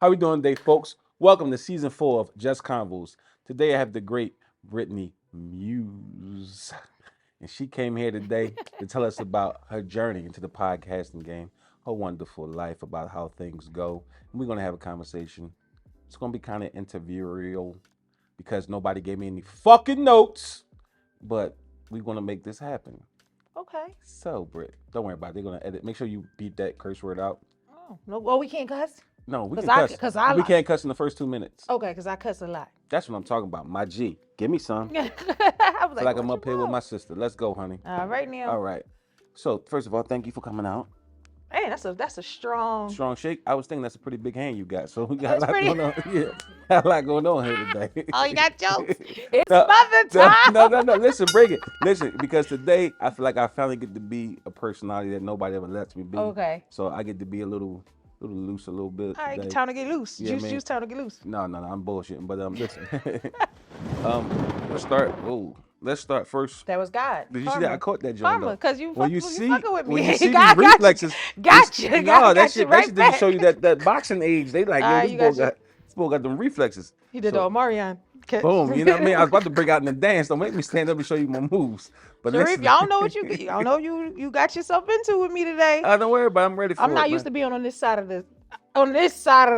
How we doing today, folks? Welcome to season 4 of Just Convos. Today I have the great Brittany Muse. And she came here today to tell us about her journey into the podcasting game, her wonderful life, about how things go. And we're going to have a conversation. It's going to be kind of interviewarial because nobody gave me any fucking notes. But we're going to make this happen. Okay. So, Britt, don't worry about it. They're going to edit. Make sure you beat that curse word out. Oh, no. Well, we can't cuss? No, we can cuss. We can't cuss in the first 2 minutes. Okay, because I cuss a lot. That's what I'm talking about. My G. Give me some. I was like I'm up here with my sister. Let's go, honey. All right, now. All right. So, first of all, thank you for coming out. Hey, that's a strong shake. I was thinking that's a pretty big hand you got. So we got a lot going on. Yeah, got a lot going on here today. Oh, you got jokes? It's mother time. No. Listen, bring it. Listen, because today I feel like I finally get to be a personality that nobody ever lets me be. Okay. So I get to be a little loose a little bit. All right, time to get loose. Yeah, juice, time to get loose. No, I'm bullshitting. But listen. Let's start first. That was God. Did you see that? I caught that joke. Karma, because you fucking with me. When you see these reflexes, gotcha. No, that shit didn't show you that boxing age. They like, this boy got them reflexes. He did the Omarion. Boom, you know what I mean? I was about to break out in the dance. Don't make me stand up and show you my moves. But Sharif, y'all know what y'all know you got yourself into with me today. Don't worry about it. I'm ready for it. I'm not used to being on this side of the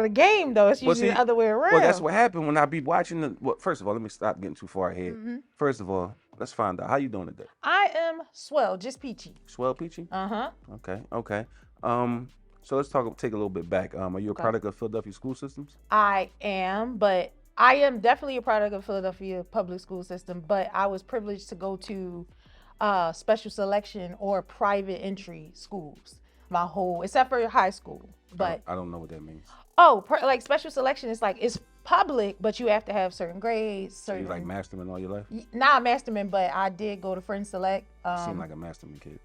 game though. It's usually the other way around. Well, that's what happened when I be watching first of all, let me stop getting too far ahead. Mm-hmm. First of all, let's find out how you doing today. I am swell, just peachy. Swell peachy? Uh-huh. Okay. So let's take a little bit back. Are you a product of Philadelphia school systems? I am, but I am definitely a product of Philadelphia public school system, but I was privileged to go to special selection or private entry schools except for high school. But I don't know what that means. Oh, like special selection is like, it's public, but you have to have certain grades. So you like Masterman all your life? Not Masterman, but I did go to Friends Select. You seem like a Masterman kid.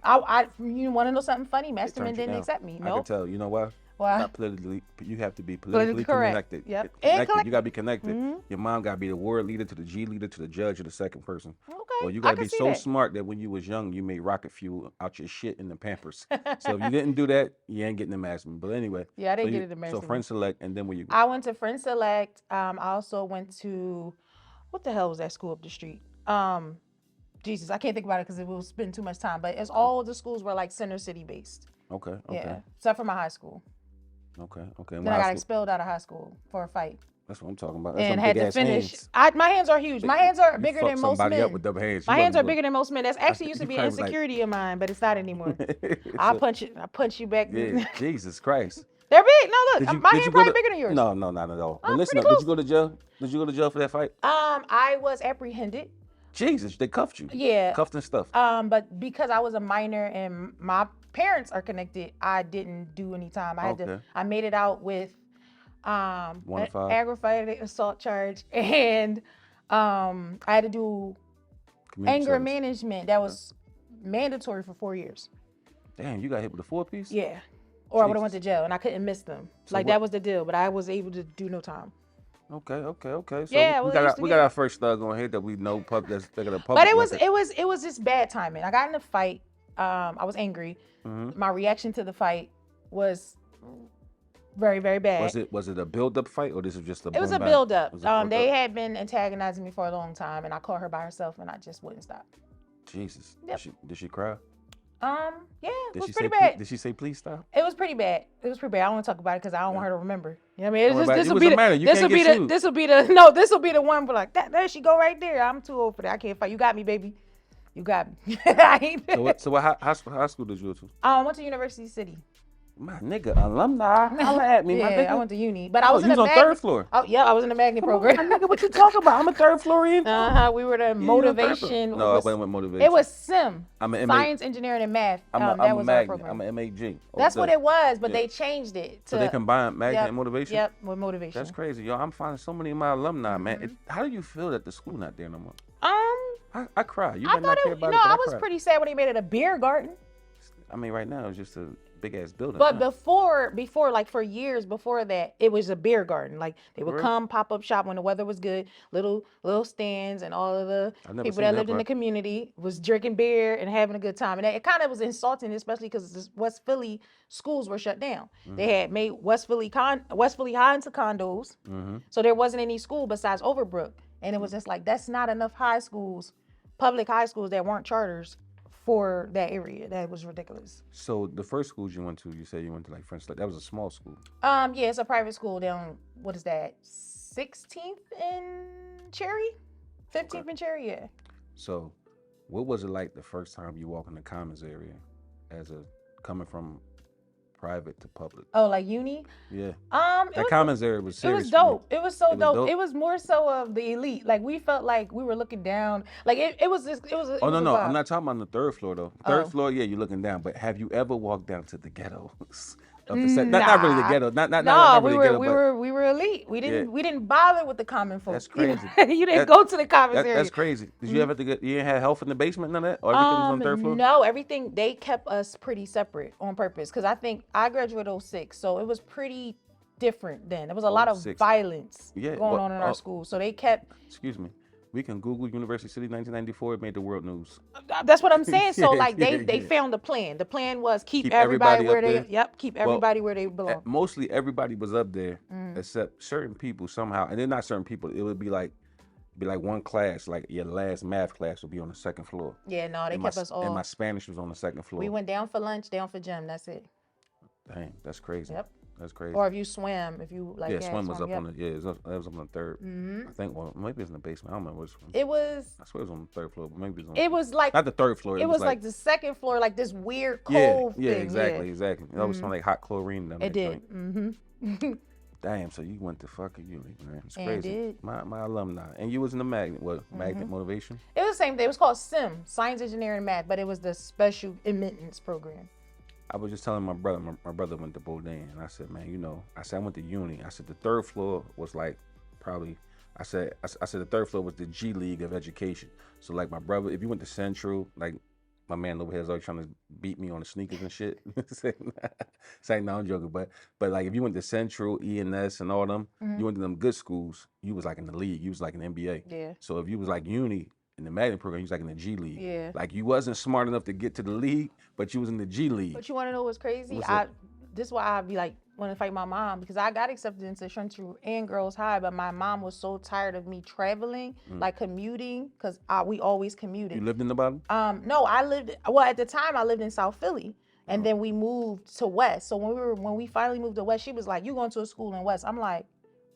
You want to know something funny? Masterman didn't accept me. No. I can tell. You know why? Why? Not politically. You have to be politically connected. Yep. You got to be connected. Mm-hmm. Your mom got to be the ward leader to the G leader to the judge or the second person. Okay. Or you got to be so smart that when you was young, you made rocket fuel out your shit in the Pampers. So if you didn't do that, you ain't getting the Masterman. But anyway. Yeah, I didn't get it the Masterman. So Friends Select, and then where you go? I went to Friends Select. I also went to, what the hell was that school up the street? Jesus, I can't think about it because it will spend too much time. But it's all the schools were like center city based. Okay. Yeah, except for my high school. Okay. Then I got expelled out of high school for a fight. That's what I'm talking about. That's and had to finish. My hands are huge. My hands are bigger than most men. Up with them hands. My hands are bigger than most men. That's actually used to be an insecurity of mine, but it's not anymore. I punch you back. Yeah, Jesus Christ. They're big. No, look, my hand's probably bigger than yours. No, not at all. But listen, did you go to jail? Did you go to jail for that fight? I was apprehended. Jesus, they cuffed you. Yeah. Cuffed and stuff. But because I was a minor and my parents are connected, I didn't do any time. I made it out with an aggravated assault charge, and I had to do anger management. That was mandatory for 4 years. Damn, you got hit with a 4-piece? Yeah. Or I would have went to jail, and I couldn't miss them. So that was the deal, but I was able to do no time. Okay. So yeah, we got our first thug on here that we know that's public. But it was just bad timing. I got in a fight. I was angry. Mm-hmm. My reaction to the fight was very, very bad. Was it a build-up fight, or this was just a? It was a build-up. They had been antagonizing me for a long time, and I caught her by herself, and I just wouldn't stop. Jesus. Yep. Did she cry? Yeah, it was pretty bad. Did she say please stop? It was pretty bad. I don't want to talk about it because I don't want her to remember. You know what I mean? This will be the one for like that. There she go right there. I'm too old for that. I can't fight. You got me, baby. You got me. So what high school did you go to? I went to University City. My nigga, alumni. Holla at me, yeah, my nigga. I went to uni, but I was in the on third floor. Oh yeah, I was in the magnet program. My nigga, what you talking about? I'm a third floorian. We were the motivation. No, I wasn't with motivation. It was SIM. I'm an Science, engineering, and math. I'm that was our program. I'm an MAG. That's what it was, but they changed it. So they combined magnet and motivation? Yep, with motivation. That's crazy, yo. I'm finding so many of my alumni, man. How do you feel that the school not there no more? I cry. You might not care about it. I was pretty sad when they made it a beer garden. I mean, right now it's just a big ass building. But before, like for years before that, it was a beer garden. Like they would come pop up shop when the weather was good, little stands, and all of the people that lived in the community was drinking beer and having a good time. And it kind of was insulting, especially because West Philly schools were shut down. They had made West Philly High into condos, so there wasn't any school besides Overbrook, and it was just like that's not enough public high schools that weren't charters for that area. That was ridiculous. So the first schools you went to, you said you went to like French. That was a small school. Yeah, it's a private school down. What is that? 16th and Cherry, 15th and Cherry. Yeah. So, what was it like the first time you walk in the Commons area, coming from private to public? Oh, like uni? Yeah. That Commons area was serious. It was dope. It was so dope. It was more so of the elite. Like we felt like we were looking down. Like it was just Oh no, I'm not talking about the third floor though. Third floor, yeah, you're looking down. But have you ever walked down to the ghettos? Not really the ghetto. Not really ghetto, we were elite. We didn't bother with the common folks. That's crazy. You didn't go to the Commons area. That's crazy. Did you ever you didn't have health in the basement, none of that? Or everything was on the third floor? No, everything, they kept us pretty separate on purpose. Because I think I graduated 06, so it was pretty different then. There was a lot of violence going on in our school. So they kept... Excuse me. We can Google University City 1994. It made the world news. That's what I'm saying. So like they found the plan. The plan was keep everybody where they keep everybody where they belong. Mostly everybody was up there except certain people somehow, and they're not certain people. It would be like one class, like your last math class would be on the second floor. Yeah, no, they kept us all. And my Spanish was on the second floor. We went down for lunch, down for gym. That's it. Dang, that's crazy. Yep. That's crazy. Or if you swim, swim was up on the it was up on the third. I think maybe it was in the basement. I don't remember which one. It was. I swear it was on the third floor, but maybe it was on. It was like not the third floor. It was like the second floor, like this weird cove thing. Exactly. It always smelled like hot chlorine down there. It did. Damn, so you went to fucking uni, man. It's crazy. Did. My alumni. And you was in the Magnet. What? Magnet Motivation? It was the same thing. It was called SIM, Science, Engineering, and Math, but it was the special admittance program. I was just telling my brother. My brother went to Bourdain, and I said, man, I went to uni. I said the third floor was like probably. I said the third floor was the G League of education. So like my brother, if you went to Central, like my man over here is always trying to beat me on the sneakers and shit. Saying no, I'm joking, but like if you went to Central, ENS, and all them, you went to them good schools. You was like in the league. You was like in the NBA. Yeah. So if you was like uni. In the Magnet program, he was like in the G League. Yeah. Like you wasn't smart enough to get to the league, but you was in the G League. But you want to know what's crazy? This is why I be like, want to fight my mom, because I got accepted into Central and Girls High, but my mom was so tired of me traveling, like commuting, because we always commuted. You lived in the bottom? No, at the time I lived in South Philly. And then we moved to West. So when we finally moved to West, she was like, you going to a school in West? I'm like,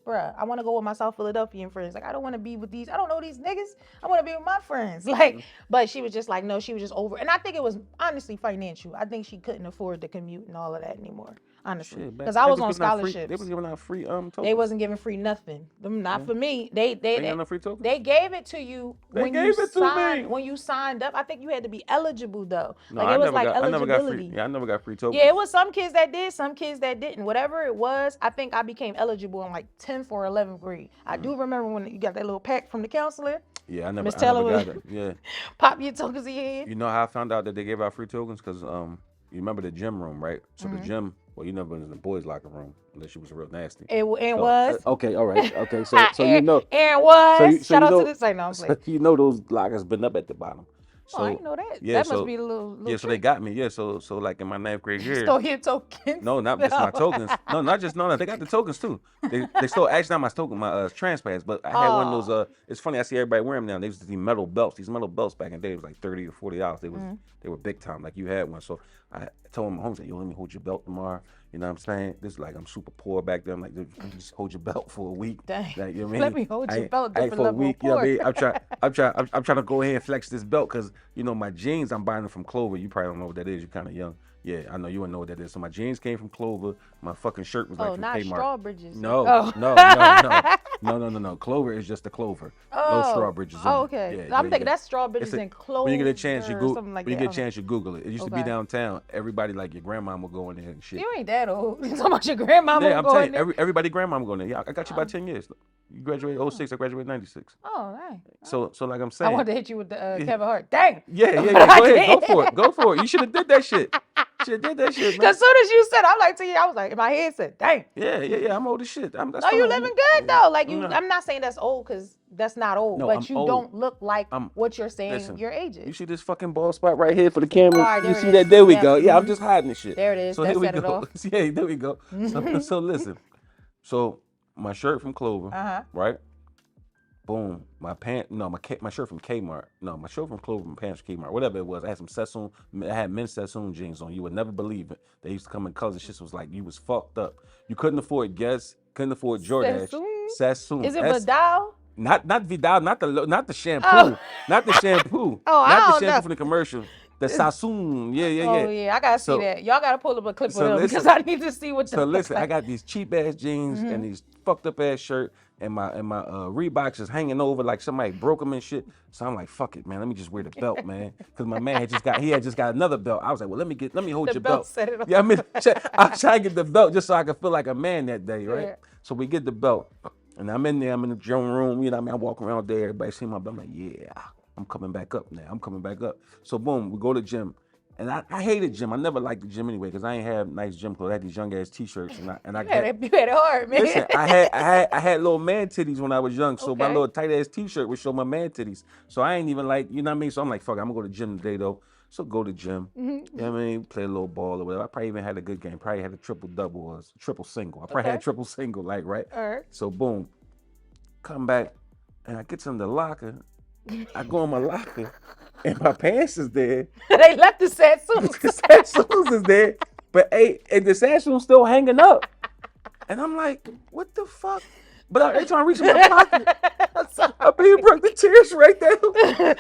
bruh, I want to go with my South Philadelphian friends. Like, I don't want to be with these. I don't know these niggas. I want to be with my friends. Like, but she was just like, no, she was just over. And I think it was honestly financial. I think she couldn't afford the commute and all of that anymore. Honestly, because I was on scholarships. They was giving out free tokens. They wasn't giving free nothing. Not for me. They no free tokens? They gave it to you when you signed up. I think you had to be eligible though. No, like it was like eligibility. I never got free tokens. Yeah, it was some kids that did, some kids that didn't. Whatever it was, I think I became eligible in like 10th or 11th grade. I do remember when you got that little pack from the counselor. Yeah, I never got it. Yeah. Pop your tokens in your head. You know how I found out that they gave out free tokens? Because you remember the gym room, right? So the gym, well, you never been in the boys' locker room unless you was real nasty. Was. Okay, all right. Okay, so you know. And was. Shout out to this. I know. You know those lockers been up at the bottom. So, I didn't know that. Yeah, that must be a little yeah, so they got me. Yeah, so like in my 9th grade year. Stole your tokens? No, not just my tokens. No, not just no. They got the tokens too. They stole actually not my trans pass, but I had one of those. It's funny. I see everybody wearing them now. They used to be metal belts. These metal belts back in the day was like $30 or $40. They were big time. Like you had one. So I told my home, yo, let me hold your belt tomorrow. You know what I'm saying? This is like I'm super poor back then. I'm like, just hold your belt for a week. Dang. Like, you know what I mean? Let me hold your belt for a week. You know what I mean? I'm trying to go ahead and flex this belt because my jeans I'm buying them from Clover. You probably don't know what that is. You're kind of young. Yeah, I know you wouldn't know what that is. So my jeans came from Clover. My fucking shirt was like from not Kmart. Strawbridges. No. Clover is just the Clover. No Strawbridges. Okay. Yeah, I'm thinking that's Strawbridges and Clover. When you get a chance, you Google it. It used to be downtown. Everybody like your grandma would go in there and shit. You ain't that old. You talking about your grandmama? Yeah, I'm telling you, everybody grandma going there. Yeah, I got you about 10 years. You graduated 06, I graduated 96. Oh, right. So like I'm saying. I wanted to hit you with the Kevin Hart. Dang. Yeah. Go ahead. Go for it. You should have did that shit. shit, did that shit, man. Because as soon as you said, I'm like, to you, I was like, in my head said, dang. Yeah, I'm old as shit. That's no, fine. You living good though. Like I'm not saying that's old because that's not old, no, but I'm you old. don't look like what you're saying listen, your age is. You see this fucking bald spot right here for the camera? All right, you see that? There we go. Yeah, I'm just hiding this shit. There it is. So here we go. Yeah, there we go. So listen. So my shirt from Clover, right? Boom. My shirt from Kmart. No, my shirt from Clover, my pants from Kmart. Whatever it was. I had some Sassoon. I had men's Sassoon jeans on. You would never believe it. They used to come in colors and shit. Was like you was fucked up. You couldn't afford Guess. Couldn't afford Jordache. Sassoon. Is it Vidal? Not Vidal. Not the shampoo. Not the shampoo. Not the shampoo from the commercial. The Sassoon. Yeah. Oh yeah, I gotta see that. Y'all gotta pull up a clip of them because I need to see what. So listen, I got these cheap ass jeans and these fucked up ass shirt. And my Reeboks is hanging over like somebody broke them and shit. So I'm like, fuck it, man. Let me just wear the belt, man. Because my man had just got another belt. I was like, well, let me hold your belt. Set it up. Yeah, I'm trying to get the belt just so I can feel like a man that day, right? Yeah. So we get the belt, and I'm in there. I'm in the gym room. You know what I mean? I walk around there. Everybody see my belt. I'm like, yeah, I'm coming back up now. I'm coming back up. So boom, we go to the gym. And I hated gym. I never liked the gym anyway because I ain't have nice gym clothes. I had these young ass t-shirts and I you had it hard, man. Listen, I had little man titties when I was young, so my little tight ass t-shirt would show my man titties. So I ain't even like, you know what I mean? So I'm like, fuck, I'm gonna go to the gym today though. So go to the gym. You know what I mean? Play a little ball or whatever. I probably even had a good game. Probably had a triple double or a triple single. I probably had a triple single, like right. All right. So boom, come back and I get to the locker. I go in my locker. And my pants is there. They left the Sassoons. The Sassoons is there. But and the Sassoon's still hanging up. And I'm like, what the fuck? But every time I reach in my pocket, I mean, broke the tears right there.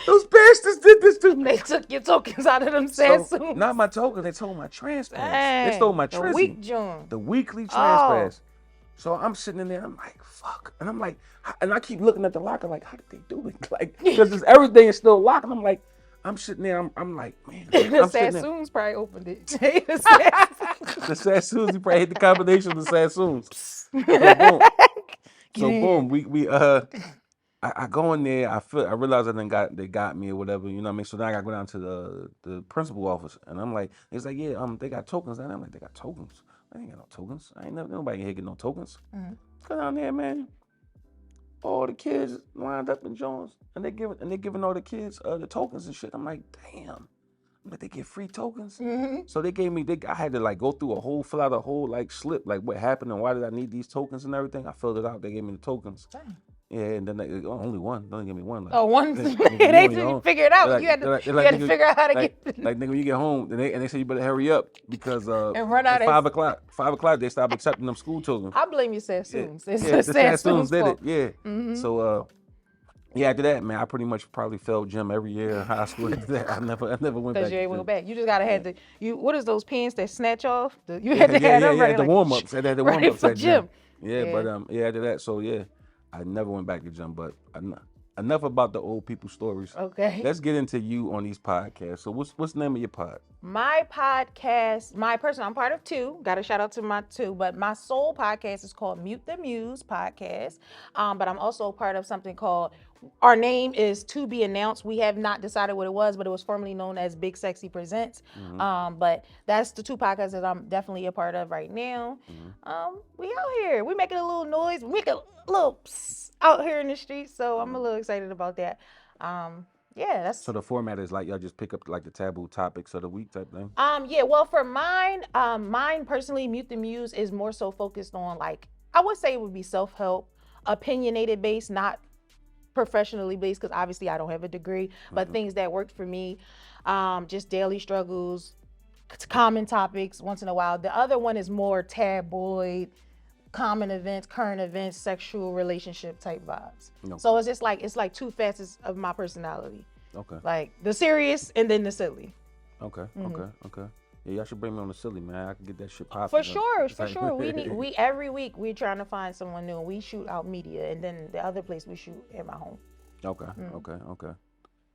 Those bastards did this to me. They took your tokens out of them Sassoons. So, not my tokens, they stole my trans pass. They stole my the week joint. The weekly trans pass. So I'm sitting in there, I'm like, fuck. And I'm like, and I keep looking at the locker like, how did they do it? Like, because everything is still locked. And I'm like, I'm sitting there, I'm like, man. The Sassoons probably opened it. The Sassoons, he probably hit the combination of the Sassoons. So boom, I go in there, I realize they got me or whatever, you know what I mean? So then I gotta go down to the principal office and I'm like, it's like, yeah, they got tokens. And I'm like, they got tokens? I ain't got no tokens. I ain't never nobody here get no tokens. Go down there, man. All the kids lined up in Jones and they giving all the kids the tokens and shit. I'm like, damn. But they get free tokens. So they gave me. I had to like go through fill out a whole like slip, like what happened and why did I need these tokens and everything. I filled it out. They gave me the tokens. Dang. Yeah, and then only one. Don't give me one. Like, one. They didn't figure it out. Like, you had to figure out how to get. Like nigga, when you get home, and they say you better hurry up because and run out at 5 o'clock. 5 o'clock they stop accepting them school tokens. I blame you, Sassoons. Yeah, the Sassoons did it. Yeah. So yeah, after that, man, I pretty much probably failed gym every year in high school. After that, I never went back. Because you ain't went back. You just gotta have what is those pants that snatch off? You had to have them ready. The warm ups. I had the warm ups at gym. Yeah, but after that, so yeah, I never went back to gym. But enough about the old people stories. Okay. Let's get into you on these podcasts. So what's the name of your pod? My podcast, I'm part of two. Got a shout out to my two, but my sole podcast is called Mute the Muse podcast. But I'm also part of something called, our name is to be announced. We have not decided what it was, but it was formerly known as Big Sexy Presents. But that's the two podcasts that I'm definitely a part of right now. We out here. We making a little noise. We making a little psst out here in the streets. So I'm a little excited about that. Yeah, that's. So the format is like y'all just pick up like the taboo topics of the week type thing? Yeah, well for mine personally, Mute the Muse is more so focused on like, I would say it would be self-help, opinionated based, not professionally based, because obviously I don't have a degree, but things that worked for me, just daily struggles, common topics once in a while. The other one is more tabloid, common events, current events, sexual relationship type vibes. Okay. So it's just like, it's like two facets of my personality. Okay. Like the serious and then the silly. Okay. Yeah, y'all should bring me on the silly, man. I can get that shit popping. For sure. We every week we're trying to find someone new. We shoot out media, and then the other place we shoot at my home. Okay.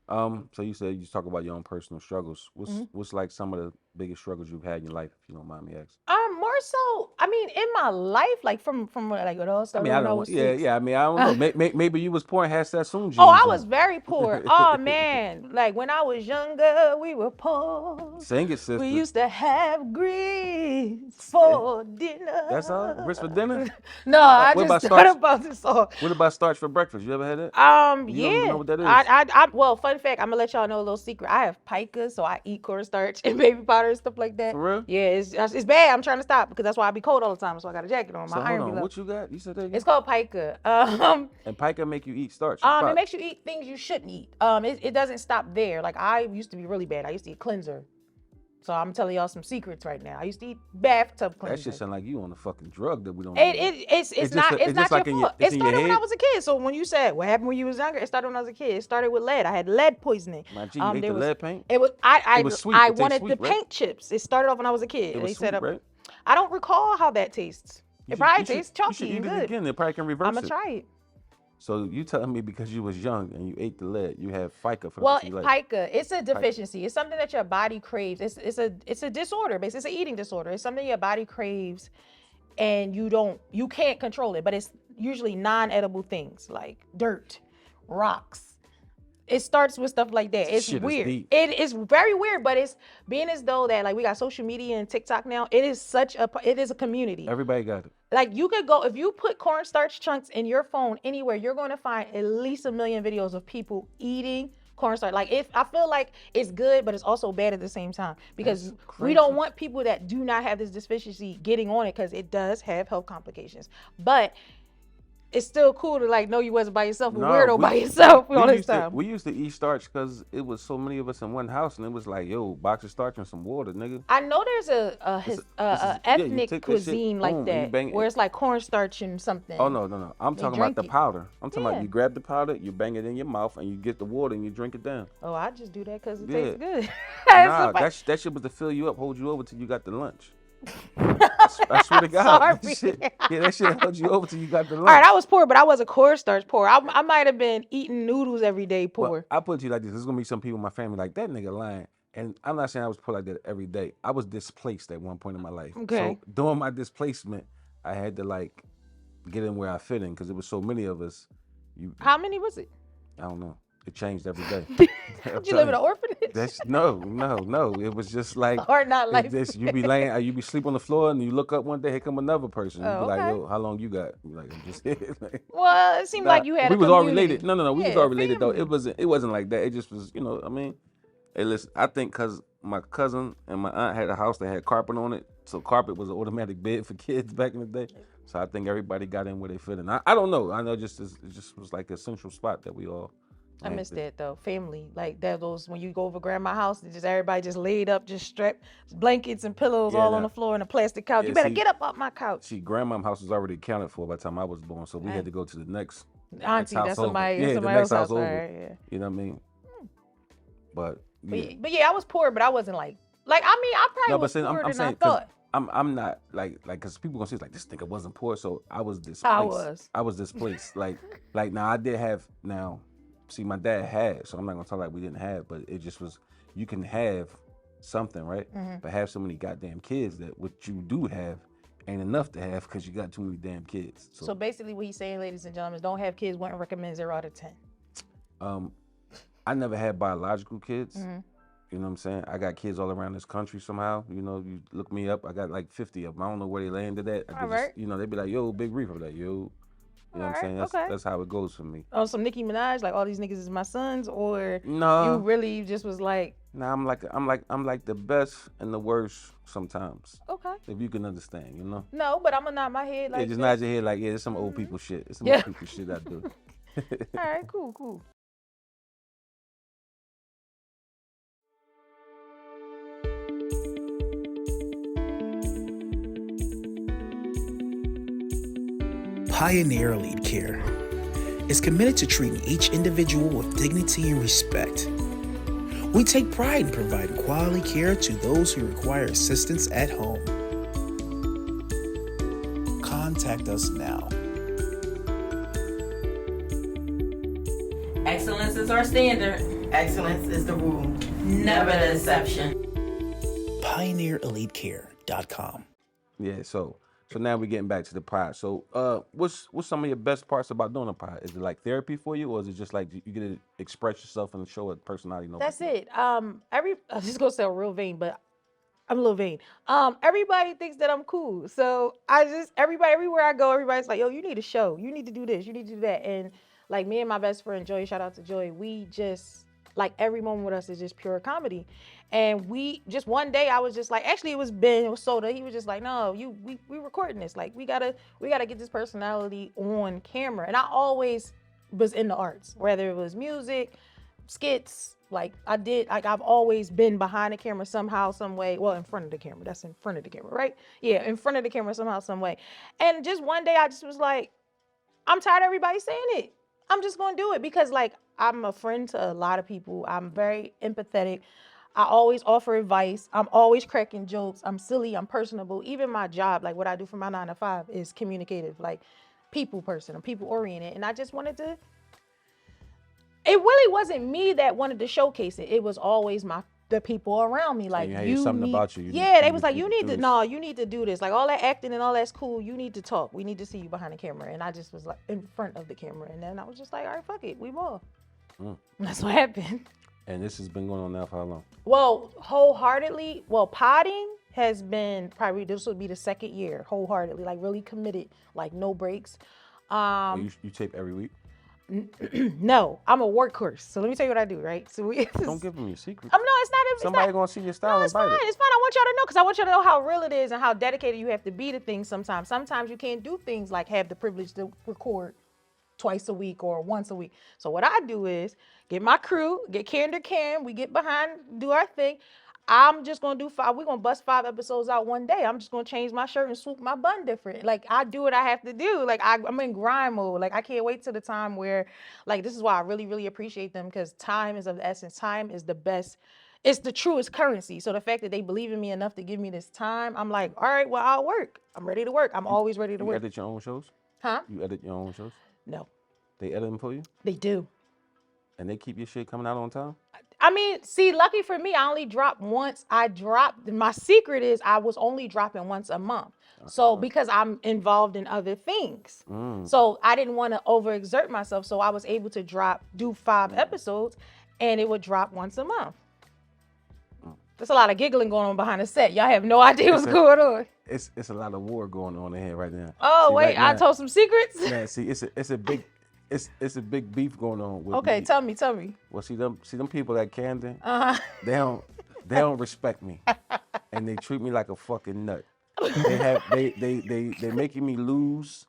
So you said you talk about your own personal struggles. What's like some of the biggest struggles you've had in your life, if you don't mind me asking? More so, I mean, in my life, like from like it all started when I was 6. I mean, I don't know. Maybe you was poor and had Sassoon jeans. Oh, I was very poor. Oh man, like when I was younger, we were poor. Sing it, sister. We used to have grits for dinner. That's all? Grits for dinner? No, I just thought about this song. What about starch for breakfast? You ever had that? You don't even know what that is? Well, fun fact, I'm gonna let y'all know a little secret. I have pica, so I eat cornstarch and baby powder and stuff like that. For real? Yeah, it's bad. I'm trying to stop because that's why I be cold all the time. So I got a jacket on. So my iron hold on, be low. what you got? You said that again? It's called pica. And pica make you eat starch. It makes you eat things you shouldn't eat. It doesn't stop there. Like I used to be really bad. I used to eat cleanser. So I'm telling y'all some secrets right now. I used to eat bathtub cleanser. That shit sound like you on a fucking drug that we don't. It's not your fault. It started when I was a kid. So when you said what happened when you was younger, it started when I was a kid. It started with lead. I had lead poisoning. My G, you ate the lead paint? It was I was sweet. I wanted the paint chips. It started off when I was a kid. It was sweet, right? I don't recall how that tastes. It probably tastes chalky. You should eat and it good. again. It probably can reverse it. I'm gonna try it. So you telling me because you was young and you ate the lead, you have pica for pica, it's a deficiency. Pica. It's something that your body craves. It's a disorder, basically. It's an eating disorder. It's something your body craves and you can't control it, but it's usually non-edible things like dirt, rocks. It starts with stuff like that. It's weird. It is very weird, but it's being as though that like we got social media and TikTok now. It is a community. Everybody got it. Like you could go, if you put cornstarch chunks in your phone anywhere, you're going to find at least 1 million videos of people eating cornstarch. Like I feel like it's good, but it's also bad at the same time because we don't want people that do not have this deficiency getting on it because it does have health complications. But it's still cool to like know you wasn't by yourself, by yourself all this time. We used to eat starch because it was so many of us in one house, and it was like, yo, box of starch and some water, nigga. I know there's a ethnic cuisine like that where it's like cornstarch and something. Oh no! I'm talking about the powder. I'm talking about you grab the powder, you bang it in your mouth, and you get the water and you drink it down. Oh, I just do that because it tastes good. Nah, that shit was to fill you up, hold you over till you got the lunch. I swear to God. That shit held you over till you got the lunch. All right, I was poor, but I wasn't cornstarch poor. I might have been eating noodles every day poor. Well, I put it to you like this. There's going to be some people in my family like, that nigga lying. And I'm not saying I was poor like that every day. I was displaced at one point in my life. Okay. So during my displacement, I had to like get in where I fit in because there was so many of us. How many was it? I don't know. It changed every day. Did you live in an orphanage? No. It was just like hard not life. You be sleep on the floor and you look up one day, here come another person. You be like, yo, how long you got? You like, I'm just here. Well, it seemed like you had. We was all related. No. We was all related though. It wasn't like that. It just was, I mean, hey, listen. I think because my cousin and my aunt had a house that had carpet on it, so carpet was an automatic bed for kids back in the day. So I think everybody got in where they fit in. I don't know. I know it just was like a central spot that we all. I miss that though, family. Like those when you go over grandma's house, everybody just laid up, just strapped blankets and pillows all on the floor and a plastic couch. You better get up off my couch. See, grandma's house was already accounted for by the time I was born, so we had to go to the next auntie. That's somebody else's house over. Right, you know what I mean? But yeah, I was poor, but I wasn't like I mean, I probably was poorer than I thought. I'm not like because people gonna say like this nigga wasn't poor, so I was displaced. I was displaced. like now I did have now. See, my dad had, so I'm not gonna talk like we didn't have, but it just was, you can have something, right? Mm-hmm. But have so many goddamn kids that what you do have ain't enough to have because you got too many damn kids. So basically what he's saying, ladies and gentlemen, is don't have kids, wouldn't recommend 0 out of 10. I never had biological kids. Mm-hmm. You know what I'm saying? I got kids all around this country somehow. You look me up, I got like 50 of them. I don't know where they landed at. They be like, yo, Big Reef. I'm like, yo. You know what I'm saying? That's how it goes for me. Oh, some Nicki Minaj, like all these niggas is my sons, or no, you really just was like. Nah, I'm like the best and the worst sometimes. Okay. If you can understand, No, but I'm gonna nod my head like. Yeah, just nod your head like, it's some old people shit. It's some old people shit I do. All right, cool. Pioneer Elite Care is committed to treating each individual with dignity and respect. We take pride in providing quality care to those who require assistance at home. Contact us now. Excellence is our standard. Excellence is the rule. Never the exception. PioneerEliteCare.com. Yeah, so now we're getting back to the pod. So what's some of your best parts about doing a pod? Is it like therapy for you, or is it just like you get to express yourself and show a personality nobody That's it. I'm just gonna sound real vain, but I'm a little vain. Everybody thinks that I'm cool. So everybody, everywhere I go, everybody's like, yo, you need a show. You need to do this. You need to do that. And like me and my best friend, Joy, shout out to Joy, we just, like every moment with us is just pure comedy. And we just one day I was just like, actually it was Ben, it was Soda. He was just like, no, we recording this. Like we gotta get this personality on camera. And I always was in the arts, whether it was music, skits, like I've always been behind the camera somehow, some way. Well, in front of the camera. That's in front of the camera, right? Yeah, in front of the camera somehow, some way. And just one day I just was like, I'm tired of everybody saying it. I'm just gonna do it because like I'm a friend to a lot of people. I'm very empathetic. I always offer advice. I'm always cracking jokes. I'm silly. I'm personable. Even my job, like what I do for my 9 to 5 is communicative, like people person. I'm people oriented. And I just wanted to, it really wasn't me that wanted to showcase it. It was always the people around me. Like you something need, about you. Yeah, they was like, you need to do this. Like all that acting and all that's cool. You need to talk. We need to see you behind the camera. And I just was like in front of the camera. And then I was just like, all right, fuck it. We ball. That's what happened. And this has been going on now for how long? Well, wholeheartedly, podding has been probably, this will be the 2nd year, wholeheartedly, like really committed, like no breaks. You tape every week? No, I'm a workhorse. So let me tell you what I do, right? So don't give them your secret. No, it's not. Somebody gonna see your style. No, it's fine. It's fine. I want y'all to know because I want y'all to know how real it is and how dedicated you have to be to things. Sometimes you can't do things like have the privilege to record twice a week or once a week. So what I do is get my crew, get Cam, we get behind, do our thing. I'm just gonna do 5. We're gonna bust 5 episodes out one day. I'm just gonna change my shirt and swoop my bun different. Like I do what I have to do. Like I'm in grind mode. Like I can't wait till the time where, like this is why I really, really appreciate them because time is of the essence. Time is the best. It's the truest currency. So the fact that they believe in me enough to give me this time, I'm like, all right, well I'll work. I'm ready to work. I'm always ready to work. You edit your own shows? Huh? You edit your own shows? No. They edit them for you? They do. And they keep your shit coming out on time? I mean, see, lucky for me, I only dropped once. My secret is I was only dropping once a month. So because I'm involved in other things. So I didn't want to overexert myself. So I was able to do 5 episodes and it would drop once a month. There's a lot of giggling going on behind the set. Y'all have no idea what's going on. It's a lot of war going on in here right now. Oh, see, wait, right now, I told some secrets? Yeah, see, it's a big beef going on with Okay, me. tell me. Well, see them people at Camden, they don't respect me. And they treat me like a fucking nut. They're making me lose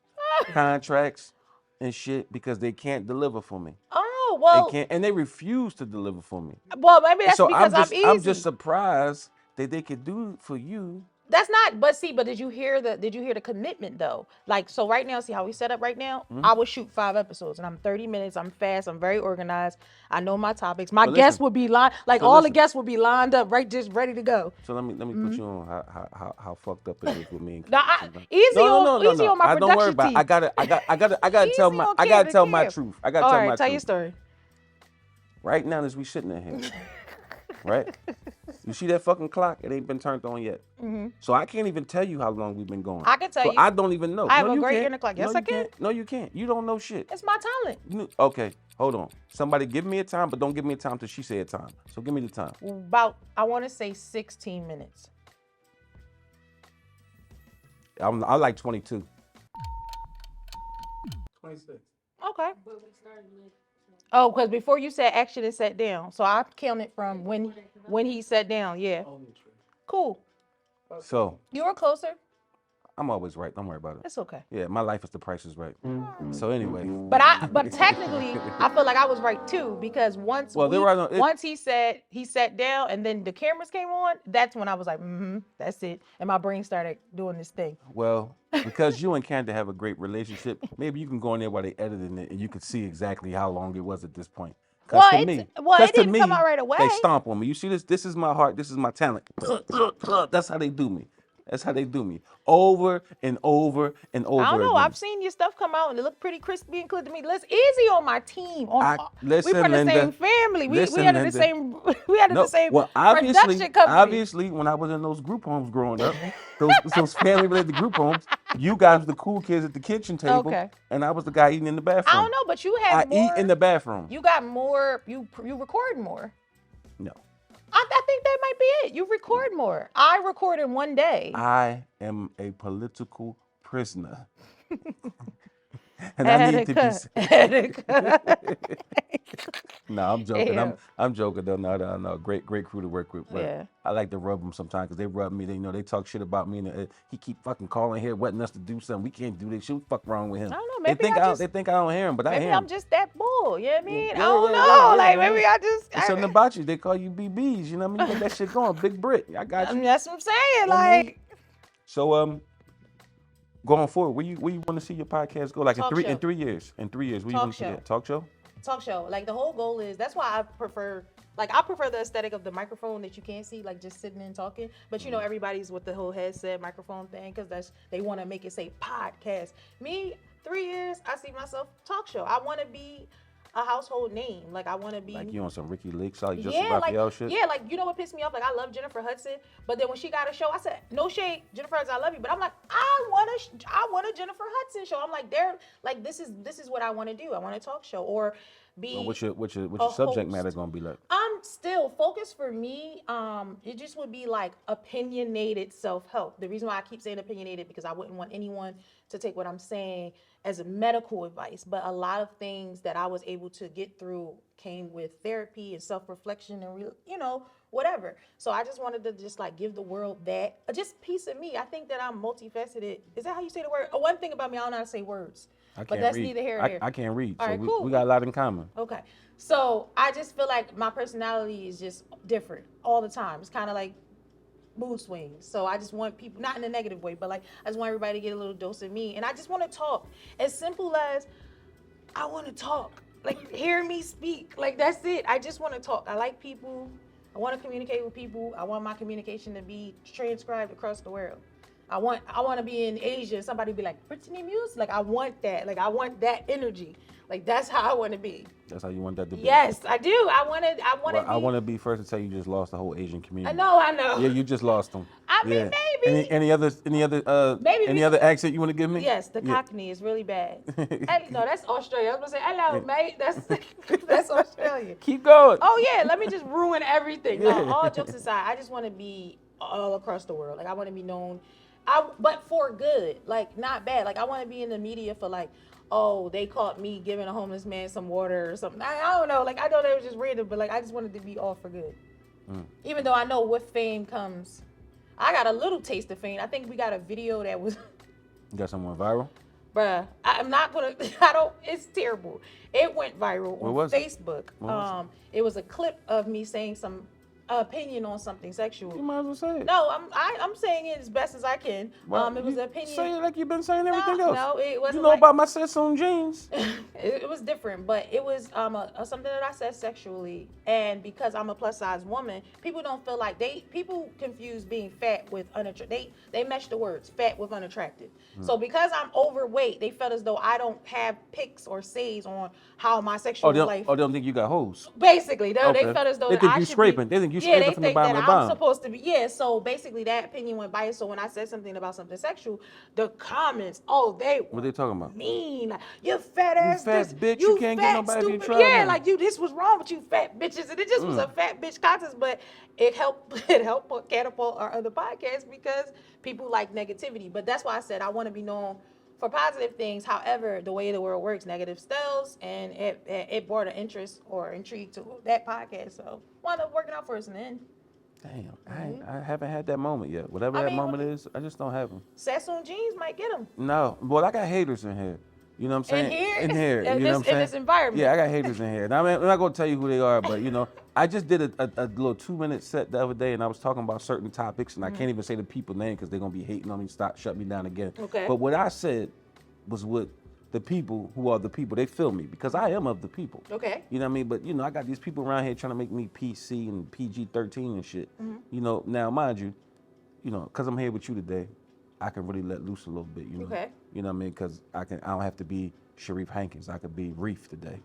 contracts and shit because they can't deliver for me. Oh, well. They can't, and they refuse to deliver for me. Well, maybe that's because I'm easy. I'm just surprised that they could do it for you. That's not, but did you hear the commitment though? Like, so right now, see how we set up right now? I will shoot 5 episodes and I'm 30 minutes. I'm fast. I'm very organized. I know my topics. My guests would be the guests would be lined up, right? Just ready to go. So let me put you on how fucked up it is with me. Easy on my production don't worry about it. I gotta tell my truth. I gotta tell my truth. Tell your story. Right now, as we sitting in here, right? You see that fucking clock? It ain't been turned on yet. So I can't even tell you how long we've been going. I can tell you. I don't even know. I have a great inner clock. Yes, I can. No, you can't. You don't know shit. It's my talent. Okay, hold on. Somebody give me a time, but don't give me a time till she say a time. So give me the time. About, I want to say 16 minutes. I like 22. 26. Okay. Oh, because before you said action and sat down. So I counted from when he sat down. Yeah. Cool. So. You were closer. I'm always right. Don't worry about it. It's okay. Yeah, my life is the price is right. So anyway. But technically, I feel like I was right too because once he sat down and then the cameras came on, that's when I was like, that's it. And my brain started doing this thing. Well, because you and Candace have a great relationship, maybe you can go in there while they editing it and you can see exactly how long it was at this point. It didn't come out right away. They stomp on me. You see this? This is my heart. This is my talent. That's how they do me. That's how they do me. Over and over and over I don't know. again. I've seen your stuff come out and it look pretty crispy and clear to me. Let's easy on my team. Listen, we from the Linda, same family. We had the same Well, production company. Obviously, when I was in those group homes growing up, those family-related group homes, you guys were the cool kids at the kitchen table, okay, and I was the guy eating in the bathroom. I don't know, but you had more. I eat in the bathroom. You got more. You record more. No. I think that might be it. You record more. I record in one day. I am a political prisoner. And I need to be. No, I'm joking. Yeah. I'm joking though. No. Great crew to work with. But yeah. I like to rub them sometimes because they rub me. They talk shit about me, and he keep fucking calling here, wanting us to do something. We can't do this shit. What the fuck wrong with him? I don't know. Maybe they think I don't hear him, but I hear him. Maybe I'm just that bull. You know what I mean? Yeah, I don't know. Yeah, maybe I just. There's something about you. They call you BBs. You know what I mean? You get that shit going. Big Brit. I got you. That's what I'm saying. So going forward, where you want to see your podcast go? Like in 3 years. In 3 years, where you want to see that? Talk show? Talk show. Like the whole goal is, that's why I prefer the aesthetic of the microphone that you can't see, like just sitting and talking. But you know, everybody's with the whole headset microphone thing because they want to make it say podcast. Me, 3 years, I see myself talk show. I want to be a household name. Like I want to be like you on some Ricky Lake, like Justin Raphael shit. Yeah, like you know what pissed me off? Like I love Jennifer Hudson, but then when she got a show, I said, no shade, Jennifer Hudson, I love you, but I'm like, I want a Jennifer Hudson show. I'm like, this is what I want to do. I want a talk show or be. Well, what's your subject matter gonna be like? Still focus for me. It just would be like opinionated self-help. The reason why I keep saying opinionated because I wouldn't want anyone to take what I'm saying as a medical advice, but a lot of things that I was able to get through came with therapy and self-reflection and whatever. So I just wanted to just like give the world that just piece of me. I think that I'm multifaceted. Is that how you say the word? One thing about me, I don't know how to say words. But that's neither here nor there. I can't read, so right, cool. we got a lot in common. Okay. So I just feel like my personality is just different all the time. It's kind of like mood swings. So I just want people, not in a negative way, but like I just want everybody to get a little dose of me. And I just want to talk. As simple as I want to talk. Like hear me speak. Like that's it. I just want to talk. I like people. I want to communicate with people. I want my communication to be transcribed across the world. I want to be in Asia and somebody be like, Brittany Muse? Like I want that. Like I want that energy. Like that's how I want to be. That's how you want that to be. Yes, I do. I want to be first to tell you just lost the whole Asian community. I know. Yeah, you just lost them. I mean, maybe. Any other accent you want to give me? Yes, the Cockney is really bad. No, that's Australia. I was gonna say, hello, mate. That's Australia. Keep going. Oh yeah, let me just ruin everything. No, all jokes aside, I just want to be all across the world. Like I want to be known. But for good, like not bad. Like I want to be in the media for like, oh, they caught me giving a homeless man some water or something. I don't know. Like I know that was just random, but like I just wanted to be all for good. Even though I know with fame comes, I got a little taste of fame. I think we got a video that was. You got someone viral? Bruh, I'm not gonna. It's terrible. It went viral on Facebook. It was a clip of me saying some opinion on something sexual. You might as well say it. No, I'm saying it as best as I can. Well, it was an opinion. Say it like you've been saying everything else. No, it wasn't. You know about my Sassoon jeans. It was different, but it was something that I said sexually, and because I'm a plus size woman, people don't feel like people confuse being fat with unattractive. They mesh the words fat with unattractive. So because I'm overweight, they felt as though I don't have pics or says on how my sexual life. Oh, they don't think you got hoes. Basically, they felt as though they think you scraping. They think you scraping from the bottom of the bottom. I'm supposed to be. Yeah. So basically, that opinion went biased. So when I said something about something sexual, the comments, what they talking about? Mean, like, you fat ass, you fat bitch. You can't get nobody to try. Yeah, like this was wrong with you fat bitches, and it just was a fat bitch contest. But it helped catapult our other podcasts because people like negativity. But that's why I said I want to be known for positive things. However, the way the world works, negative sells, and it brought an interest or intrigue to that podcast. So wound up working out for us in the end. Damn, I haven't had that moment yet. Whatever that moment is, I just don't have them. Sassoon jeans might get them. No, well, I got haters in here. You know what I'm saying? In here. You know what I'm saying? In this environment. Yeah, I got haters in here. Now, I'm not going to tell you who they are, but, I just did a little 2-minute set the other day, and I was talking about certain topics, and I can't even say the people's name because they're going to be hating on me, shut me down again. Okay. But what I said was what the people who are the people, they feel me because I am of the people. Okay. You know what I mean? But, I got these people around here trying to make me PC and PG-13 and shit. Now, mind you, you know, because I'm here with you today, I can really let loose a little bit, you know. Okay. You know what I mean? Because I don't have to be Sharif Hankins. I could be Reef today.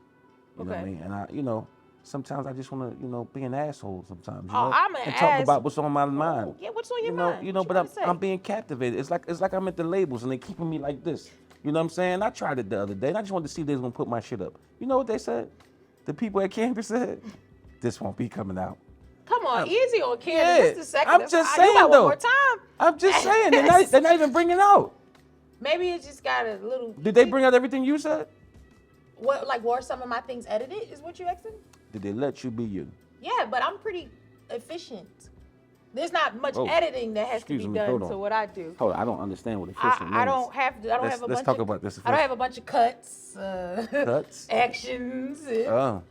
You know what I mean? And I, you know, sometimes I just want to, you know, be an asshole sometimes, you know, I'm and talk about what's on my mind. Yeah, what's on your mind? You know, but I'm being captivated. It's like I'm at the labels and they keeping me like this. You know what I'm saying? I tried it the other day and I just wanted to see if they was gonna put my shit up. You know what they said? The people at Canvas said, this won't be coming out. Come on, easy on Canvas. This is the second. I'm just saying though. One more time. I'm just saying they're not even bringing it out. Maybe it just got a little. Did they bring out everything you said? What, like, were some of my things edited? Is what you asking? Did they let you be you? Yeah, but I'm pretty efficient. There's not much editing that has to be done to what I do. Hold on, I don't understand what efficient means. I don't have to. Let's talk about this. I don't have a bunch of cuts. Actions. I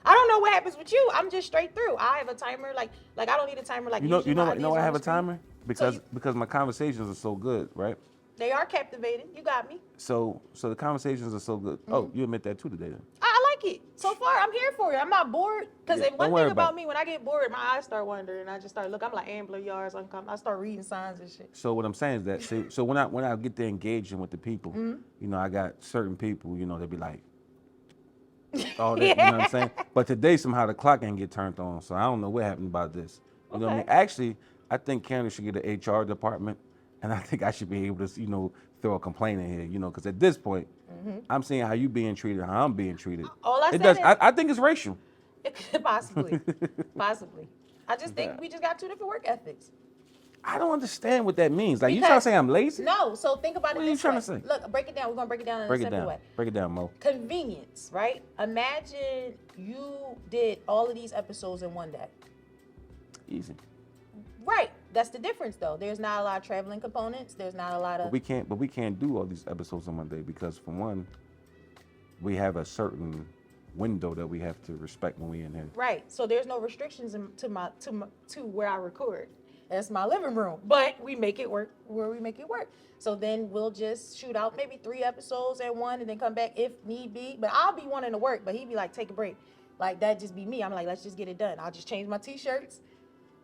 don't know what happens with you. I'm just straight through. I have a timer. Like I don't need a timer. Like you know I have a timer because my conversations are so good, right? They are captivating. You got me. So the conversations are so good. Mm-hmm. Oh, you admit that too today then. I like it. So far, I'm here for it. I'm not bored. Because one thing about me, when I get bored, my eyes start wandering. I just start looking. I'm like Ambler Yards. I start reading signs and shit. So what I'm saying is that, so when I get to engaging with the people, you know, I got certain people, you know, they be like, all that, you know what I'm saying? But today, somehow, the clock ain't get turned on. So I don't know what happened about this. You know what I mean? Actually, I think Canada should get an HR department. And I think I should be able to, you know, throw a complaint in here, you know, because at this point, I'm seeing how you being treated, how I'm being treated. All I said is, I think it's racial. Possibly. I just think we just got two different work ethics. I don't understand what that means. Like, you trying to say I'm lazy? No, so think about it. What are you trying to say? Look, break it down. We're going to break it down in a simple way. Break it down, Mo. Convenience, right? Imagine you did all of these episodes in one day. Easy. Right. That's the difference, though. There's not a lot of traveling components. There's not a lot of. But we can't do all these episodes on one day because, for one, we have a certain window that we have to respect when we in here. Right. So there's no restrictions to where I record. That's my living room. But we make it work where we make it work. So then we'll just shoot out maybe 3 episodes at one and then come back if need be. But I'll be wanting to work, but he'd be like, take a break. Like, that just be me. I'm like, let's just get it done. I'll just change my t-shirts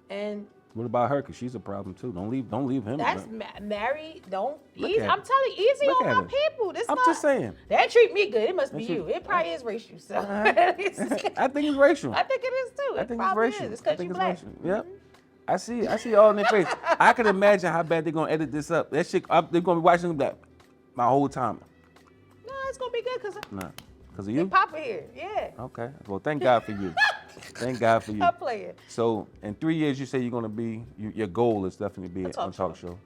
and. What about her? Because she's a problem too. Don't leave him. That's Mary. Don't. Easy. I'm telling you, easy on my people. I'm just saying. They treat me good. It must be you. It probably is racial. So. I think it's racial. I think it is too. I think it's racial. It's because you're black. Yep. I see all in their face. I can imagine how bad they're gonna edit this up. That shit, they're gonna be watching that my whole time. No, it's gonna be good because of you. Papa here, yeah. Okay. Well, thank God for you. Thank God for you. I play it. So in 3 years, you say you're gonna be. Your goal is definitely be on talk show.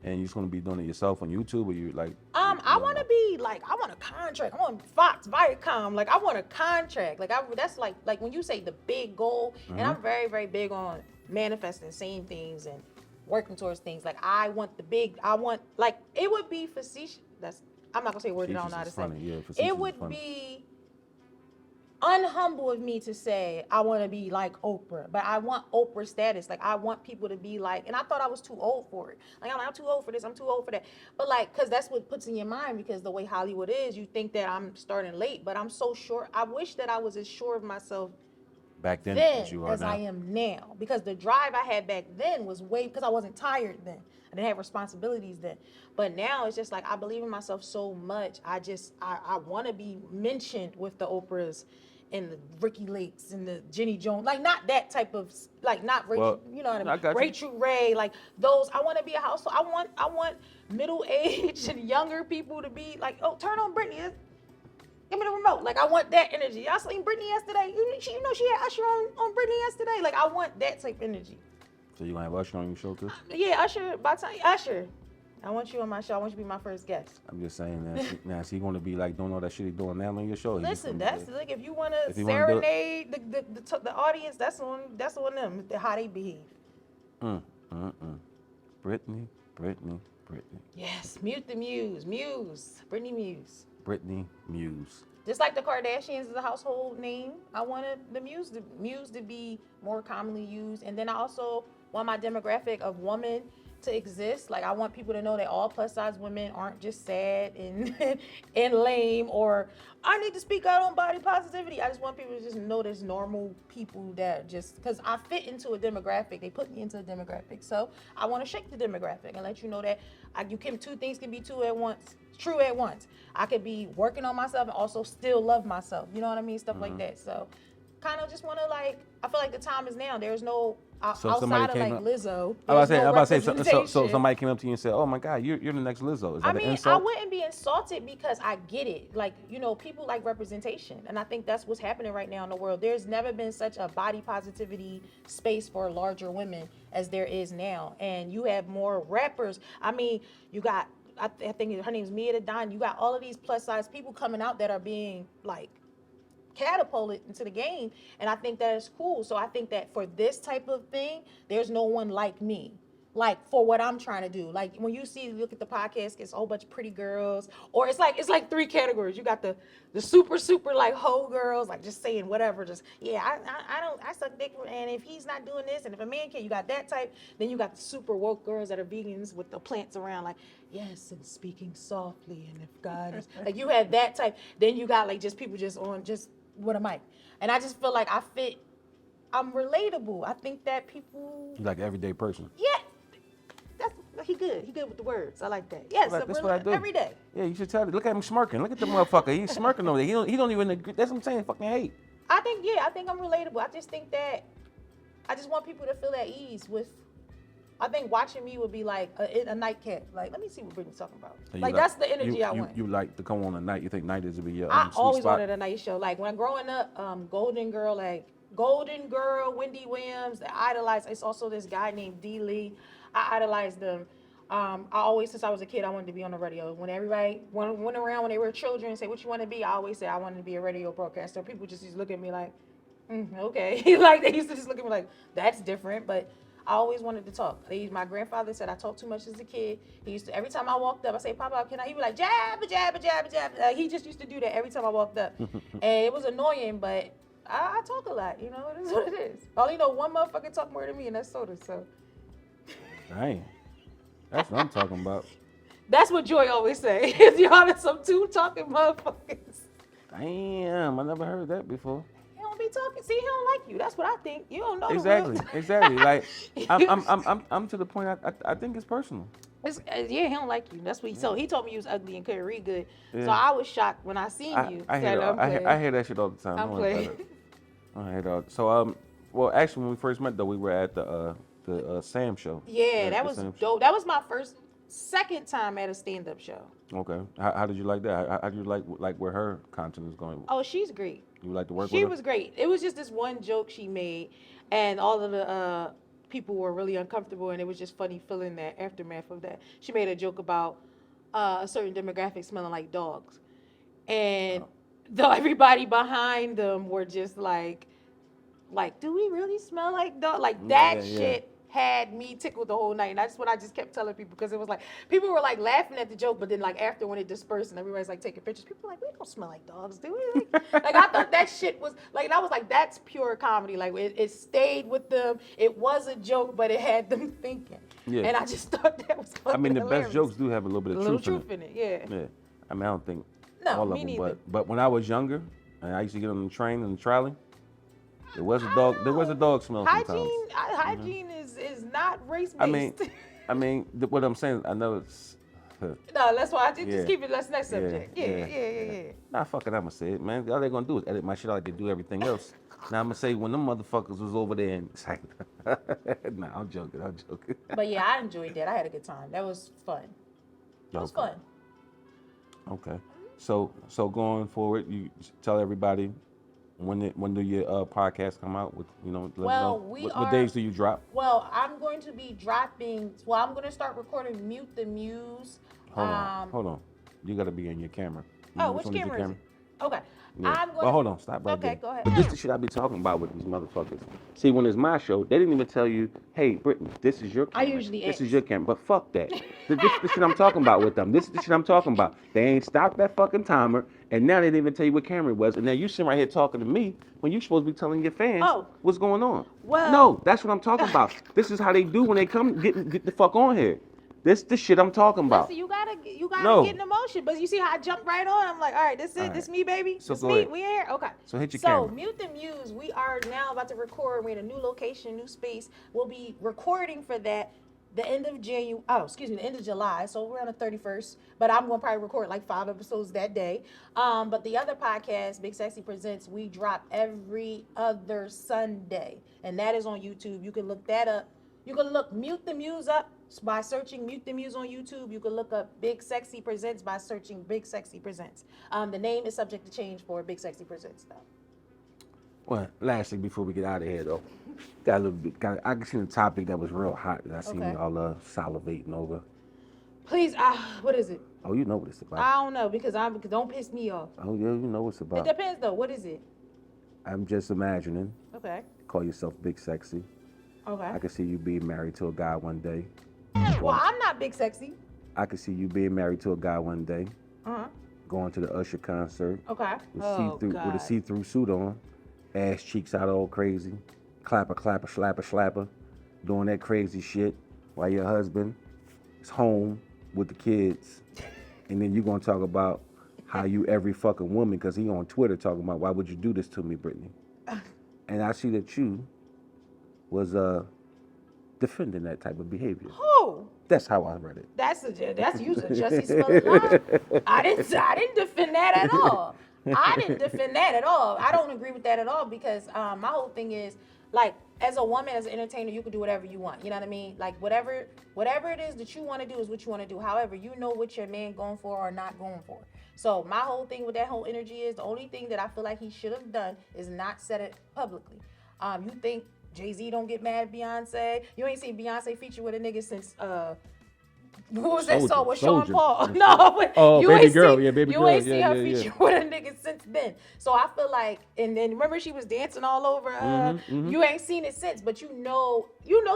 And you're just gonna be doing it yourself on YouTube, or you like? I want to be like, I want a contract. I want Fox, Viacom. Like, I want a contract. Like, that's like when you say the big goal, and I'm very, very big on manifesting, saying things and working towards things. Like, I want like, it would be facetious. I'm not gonna say a word that I don't know how to say. Yeah, it would be unhumble of me to say I want to be like Oprah, but I want Oprah status. Like, I want people to be like, and I thought I was too old for it. Like, I'm too old for this, I'm too old for that. But like, because that's what puts in your mind, because the way Hollywood is, you think that I'm starting late, but I'm so sure. I wish that I was as sure of myself back then as you are as now. I am now, because the drive I had back then was because I wasn't tired then. I didn't have responsibilities then. But now it's just like, I believe in myself so much. I want to be mentioned with the Oprahs and the Ricky Lakes and the Jenny Jones, like, not that type of, like, not Rachel, you know what I mean? Rachel Ray, like those. I want to be a household. I want middle-aged and younger people to be like, oh, turn on Brittany. Give me the remote. Like, I want that energy. I seen Brittany yesterday. You know she had Usher on Brittany yesterday. Like, I want that type of energy. So you gonna have Usher on your show too? Yeah, Usher. By the time Usher, I want you on my show. I want you to be my first guest. I'm just saying that. Now, is he gonna be like doing all that shit he's doing now on your show? Listen, that's like, if you want to serenade the audience, that's on them. How they behave. Brittany. Yes, mute the Muse. Brittany Muse. Brittany Muse. Just like the Kardashians is a household name, I wanted the Muse to be more commonly used. And then I also want my demographic of woman to exist. Like, I want people to know that all plus size women aren't just sad and and lame, or I need to speak out on body positivity. I just want people to just know there's normal people that just, because I fit into a demographic. They put me into a demographic. So I want to shake the demographic and let you know that two things can be true at once. I could be working on myself and also still love myself. You know what I mean? Stuff like that. So kind of just want to, like, I feel like the time is now. There's no outside of like Lizzo. I was about to say, so somebody came up to you and said, "Oh my God, you're the next Lizzo." Is that an insult? I wouldn't be insulted because I get it. Like, people like representation, and I think that's what's happening right now in the world. There's never been such a body positivity space for larger women as there is now, and you have more rappers. I mean, you got, I think her name's Mia the Don. You got all of these plus size people coming out that are being like catapulted into the game, and I think that is cool. So I think that for this type of thing, there's no one like me, like for what I'm trying to do. Like when you look at the podcast, it's a whole bunch of pretty girls, or it's like 3 categories. You got the super like hoe girls, like just saying whatever, just I suck dick, and if he's not doing this, and if a man can, you got that type. Then you got the super woke girls that are vegans with the plants around, like yes, and speaking softly, and if God is like, you have that type. Then you got like just people just on just with a mic, and I just feel like I'm relatable. I think that people, You're like an everyday person. Yeah, he good with the words. I like that. Yes, that's what I do every day. Yeah, you should tell him. Look at him smirking. Look at the motherfucker. He's smirking over there. He don't even agree. That's what I'm saying. Fucking hate. I think I'm relatable. I just think that I just want people to feel at ease with. I think watching me would be like a nightcap. Like, let me see what Brittany's talking about. Like that's the energy I want. You like to come on a night. You think night is to be your I always spot? wanted a night show. Like when growing up, Golden Girl, Wendy Williams. I idolized. It's also this guy named D. Lee. I idolized them. I always, since I was a kid, I wanted to be on the radio. When everybody went around when they were children and say, "What you want to be?" I always say I wanted to be a radio broadcaster. People just used to look at me like, okay. Like they used to just look at me like, that's different. But I always wanted to talk. My grandfather said I talked too much as a kid. He used to, every time I walked up, I say, "Papa, can I?" He'd be like, "Jabba, jabba, jabba, jabba." He just used to do that every time I walked up. And it was annoying, but I talk a lot. It is what it is. All one motherfucker talk more than me, and that's Soda, so. Dang. That's what I'm talking about. That's what Joy always say. Y'all are some 2 talking motherfuckers. Damn, I never heard that before. He don't be talking. See, he don't like you. That's what I think. You don't know. Exactly. Like I'm to the point. I think it's personal. He don't like you. That's what. So he told me you was ugly and couldn't read good. Yeah. So I was shocked when I seen you. I hear that shit all the time. I'm playing. I hear that. So well, actually, when we first met though, we were at the Sam show. Yeah, that was dope. That was my second time at a stand-up show. Okay. How did you like that? How did you like where her content is going? Oh, she's great. You like to work with her? She was great. It was just this one joke she made, and all of the people were really uncomfortable, and it was just funny feeling that aftermath of that. She made a joke about a certain demographic smelling like dogs, and everybody behind them were just like, do we really smell like dogs? Like that shit had me tickled the whole night, and that's what I just kept telling people, because it was like people were like laughing at the joke, but then like after when it dispersed and everybody's like taking pictures, people were like, we don't smell like dogs, do we? Like I thought that shit was like, and I was like, that's pure comedy. Like it stayed with them. It was a joke, but it had them thinking. Yeah. And I just thought that was fucking I mean, the hilarious. best jokes do have a little bit of truth in it. Yeah. I mean, I don't think all of them, neither. But when I was younger and I used to get on the train and the trolley, there was a dog smell sometimes. Hygiene is not race based. I mean, what I'm saying, I know it's. No, that's why I just keep it. That's next subject. Yeah. Nah, fuck it, I'ma say it, man. All they're gonna do is edit my shit out like they do everything else. Now I'ma say when them motherfuckers was over there and it's like, nah, I'm joking. But yeah, I enjoyed that. I had a good time. That was fun. It was fun. Okay. So going forward, you tell everybody when do your podcast come out? What days do you drop? Well, I'm going to be dropping. Well, I'm going to start recording Mute the Muse. Hold on. You got to be in your camera. Which camera is it? Okay. Yeah. But hold on, stop right there. Okay, go ahead. But this is the shit I be talking about with these motherfuckers. See, when it's my show, they didn't even tell you, hey, Brittany, this is your camera. This is your camera. But fuck that. This is the shit I'm talking about with them. This is the shit I'm talking about. They ain't stopped that fucking timer, and now they didn't even tell you what camera it was. And now you sitting right here talking to me when you supposed to be telling your fans what's going on. Well, no, that's what I'm talking about. This is how they do when they come get the fuck on here. This the shit I'm talking about. Listen, you gotta get in emotion. But you see how I jumped right on? I'm like, all right, this is it. This me, baby. So this go me. ahead. We here? Okay. So hit your camera. So Mute the Muse, we are now about to record. We're in a new location, new space. We'll be recording for that the end of the end of July. So we're on the 31st. But I'm gonna probably record like 5 episodes that day. But the other podcast, Big Sexy Presents, we drop every other Sunday. And that is on YouTube. You can look that up. You can look Mute the Muse up by searching Mute the Muse on YouTube. You can look up Big Sexy Presents by searching Big Sexy Presents. The name is subject to change for Big Sexy Presents, though. Well, lastly, before we get out of here, though, got a little bit. I seen a topic that was real hot that I seen y'all salivating over. Please, what is it? Oh, you know what it's about. I don't know because don't piss me off. Oh yeah, you know what it's about. It depends though. What is it? I'm just imagining. Okay. Call yourself Big Sexy. Okay. I could see you being married to a guy one day. Well, I'm not Big Sexy. I could see you being married to a guy one day. Going to the Usher concert. Okay. With a see-through suit on, ass cheeks out all crazy, clapper, slapper, doing that crazy shit while your husband is home with the kids, and then you gonna talk about how you every fucking woman because he on Twitter talking about why would you do this to me, Brittany? And I see that you was defending that type of behavior. Who? That's how I read it. That's using Jussie Smollett line. I didn't defend that at all. I didn't defend that at all. I don't agree with that at all because my whole thing is like as a woman, as an entertainer, you can do whatever you want. You know what I mean? Like whatever it is that you want to do is what you want to do. However, you know what your man going for or not going for. So my whole thing with that whole energy is the only thing that I feel like he should have done is not said it publicly. You think Jay-Z don't get mad at Beyonce? You ain't seen Beyonce feature with a nigga since what was that song with Sean Paul? No, you ain't seen her feature with a nigga since then. So I feel like, and then remember she was dancing all over. You ain't seen it since, but you know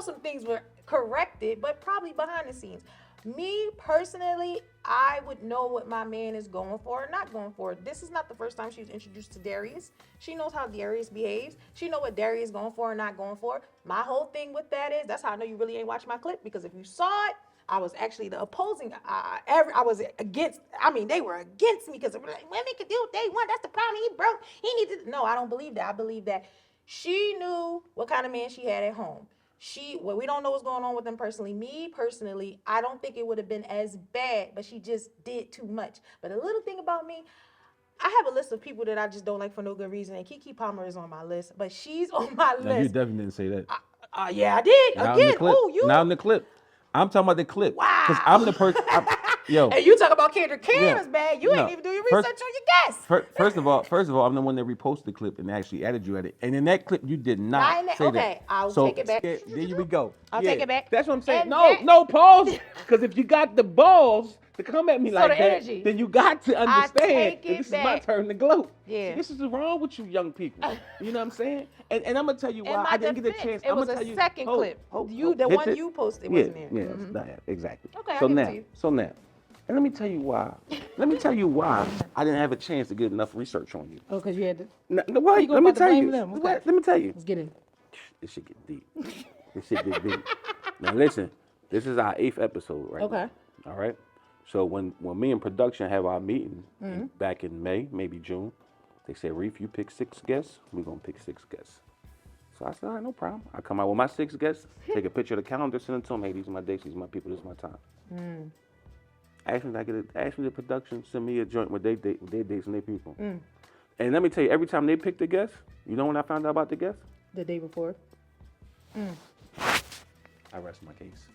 some things were corrected, but probably behind the scenes. Me personally, I would know what my man is going for or not going for. This is not the first time she was introduced to Darius. She knows how Darius behaves. She know what Darius is going for or not going for. My whole thing with that is, that's how I know you really ain't watched my clip, because if you saw it, I was actually the opposing. I was against. I mean, they were against me because like, women could do what they want. That's the problem. He broke. He needs to. No, I don't believe that. I believe that she knew what kind of man she had at home. We don't know what's going on with them personally. Me personally, I don't think it would have been as bad, but she just did too much. But a little thing about me, I have a list of people that I just don't like for no good reason, and Keke Palmer is on my list, but she's on my list. No, you definitely didn't say that. Yeah, I did. Not again. In the clip. Oh, you. Not in the clip. I'm talking about the clip. Wow. Because I'm the person. Yo. And you talk about Kendrick Cameron's bad. You ain't even do your research on your guests. First of all, I'm the one that reposted the clip and actually added you at it. And in that clip, you did not say that. Okay, I'll take it back. There we go. I'll take it back. That's what I'm saying. No, pause. Because if you got the balls to come at me like that, energy. then you got to understand that this is my turn to gloat. Yeah. See, this is wrong with you young people. You know what I'm saying? And I'm going to tell you why I didn't get a chance. It was a second clip. The one you posted wasn't there. Yeah, exactly. Okay, so now, and let me tell you why. I didn't have a chance to get enough research on you. Oh, because you had to. No, wait, let me tell you. Okay. Let me tell you. Let's get in. This shit get deep. Now listen, this is our 8th episode right now. All right? So when me and production have our meeting back in May, maybe June, they said, Reef, you pick 6 guests, we're going to pick 6 guests. So I said, all right, no problem. I come out with my 6 guests, take a picture of the calendar, send it to them. Hey, these are my dates, these are my people, this is my time. Actually, the production send me a joint with their dates and their people. And let me tell you, every time they pick the guests, you know when I found out about the guests? The day before. I rest my case.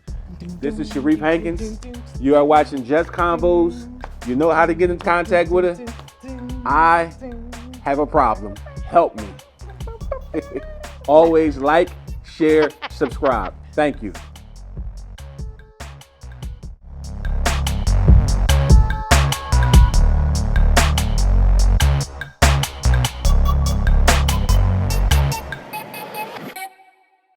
This is Sharif Hankins. You are watching Just Convos. You know how to get in contact with her. I have a problem. Help me. Always like, share, subscribe. Thank you.